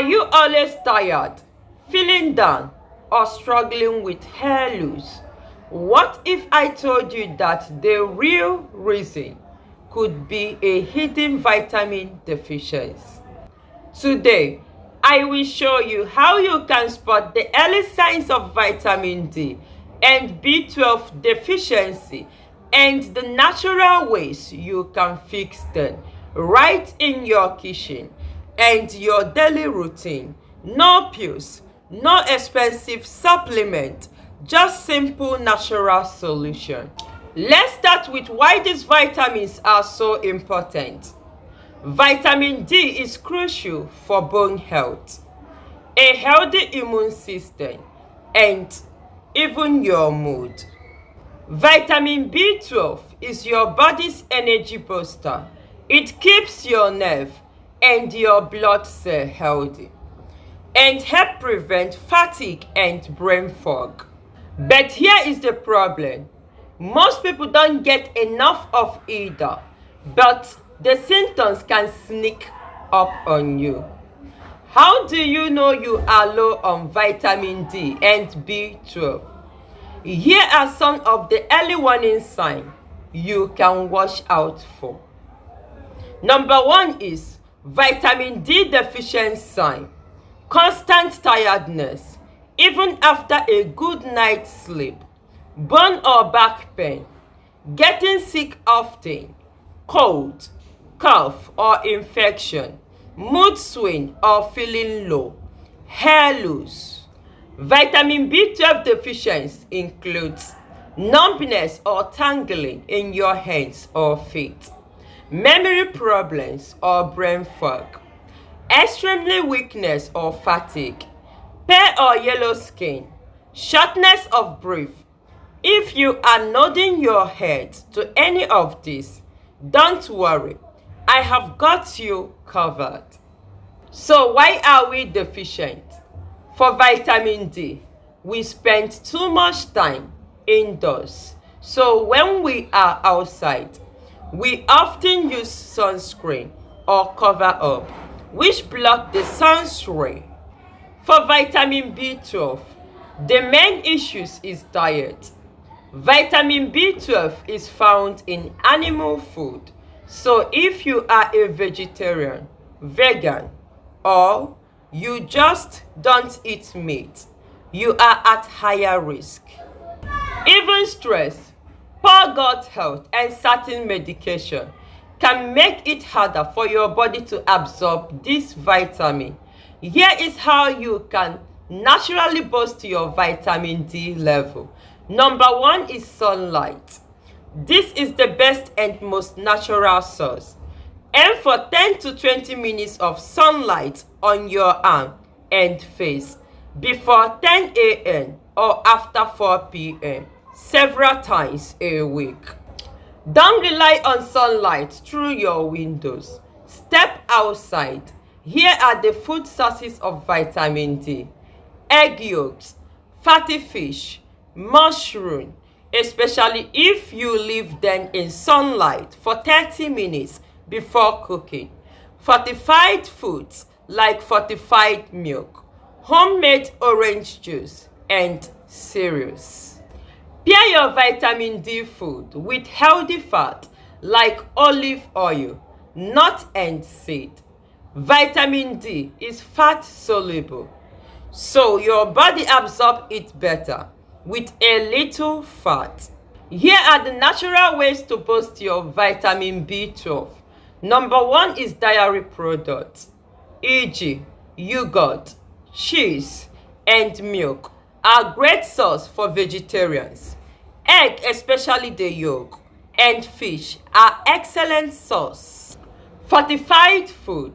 Are you always tired, feeling down, or struggling with hair loss? What if I told you that the real reason could be a hidden vitamin deficiency? Today, I will show you how you can spot the early signs of vitamin D and B12 deficiency and the natural ways you can fix them right in your kitchen and your daily routine. No pills, no expensive supplement, just simple natural solution. Let's start with why these vitamins are so important. Vitamin D is crucial for bone health, a healthy immune system, and even your mood. Vitamin B12 is your body's energy booster. It keeps your nerve and your blood cell healthy and help prevent fatigue and brain fog. But here is the problem. Most people don't get enough of either, but the symptoms can sneak up on you. How do you know you are low on vitamin D and B12? Here are some of the early warning signs you can watch out for. Number 1 is vitamin D deficiency sign. Constant tiredness, even after a good night's sleep. Bone or back pain. Getting sick often. Cold, cough or infection. Mood swing or feeling low. Hair loss. Vitamin B12 deficiency includes numbness or tingling in your hands or feet, memory problems or brain fog, extremely weakness or fatigue, pale or yellow skin, shortness of breath. If you are nodding your head to any of these, don't worry, I have got you covered. So why are we deficient? For vitamin D, we spend too much time indoors. So when we are outside, we often use sunscreen or cover up, which block the sun's ray. For vitamin B12, the main issue is diet. Vitamin B12 is found in animal food. So if you are a vegetarian, vegan, or you just don't eat meat, you are at higher risk. Even stress, poor gut health, and certain medication can make it harder for your body to absorb this vitamin. Here is how you can naturally boost your vitamin D level. Number 1 is sunlight. This is the best and most natural source. Aim for 10 to 20 minutes of sunlight on your arm and face before 10 a.m. or after 4 p.m. several times a week. Don't rely on sunlight through your windows. Step outside. Here are the food sources of vitamin D: egg yolks, fatty fish, mushroom, especially if you leave them in sunlight for 30 minutes before cooking. Fortified foods like fortified milk, homemade orange juice, and cereals. Pair your vitamin D food with healthy fat like olive oil, nut and seed. Vitamin D is fat soluble, so your body absorbs it better with a little fat. Here are the natural ways to boost your vitamin B12. Number 1 is dairy products, e.g. yogurt, cheese, and milk are great source for vegetarians. Egg, especially the yolk, and fish are excellent source. Fortified food.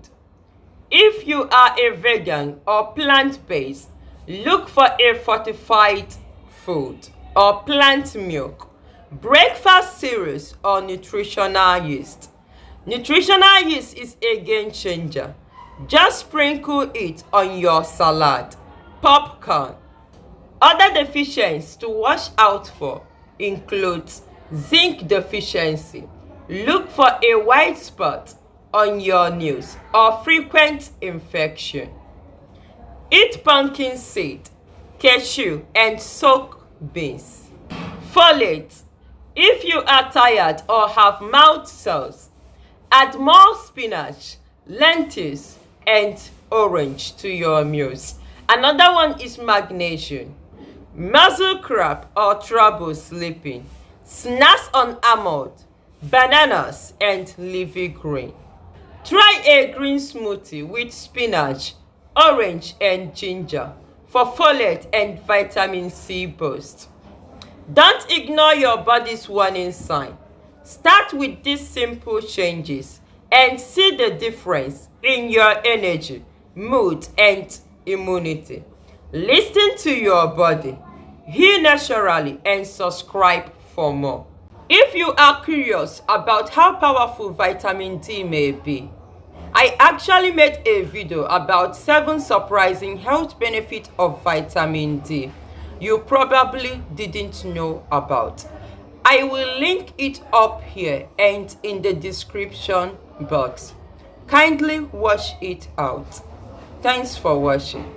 If you are a vegan or plant-based, look for a fortified food or plant milk, breakfast cereals, or nutritional yeast. Nutritional yeast is a game changer. Just sprinkle it on your salad, popcorn. Other deficiencies to watch out for include zinc deficiency. Look for a white spot on your nails or frequent infection. Eat pumpkin seed, cashew, and soak beans. Folate. If you are tired or have mouth sores, add more spinach, lentils, and orange to your meals. Another one is magnesium. Muscle cramp or trouble sleeping. Snacks on almond, bananas, and leafy green. Try a green smoothie with spinach, orange, and ginger for folate and vitamin C boost. Don't ignore your body's warning sign. Start with these simple changes and see the difference in your energy, mood, and immunity. Listen to your body, heal naturally, and subscribe for more. If you are curious about how powerful vitamin D may be, I actually made a video about 7 surprising health benefits of vitamin D you probably didn't know about. I will link it up here and in the description box. Kindly watch it out. Thanks for watching.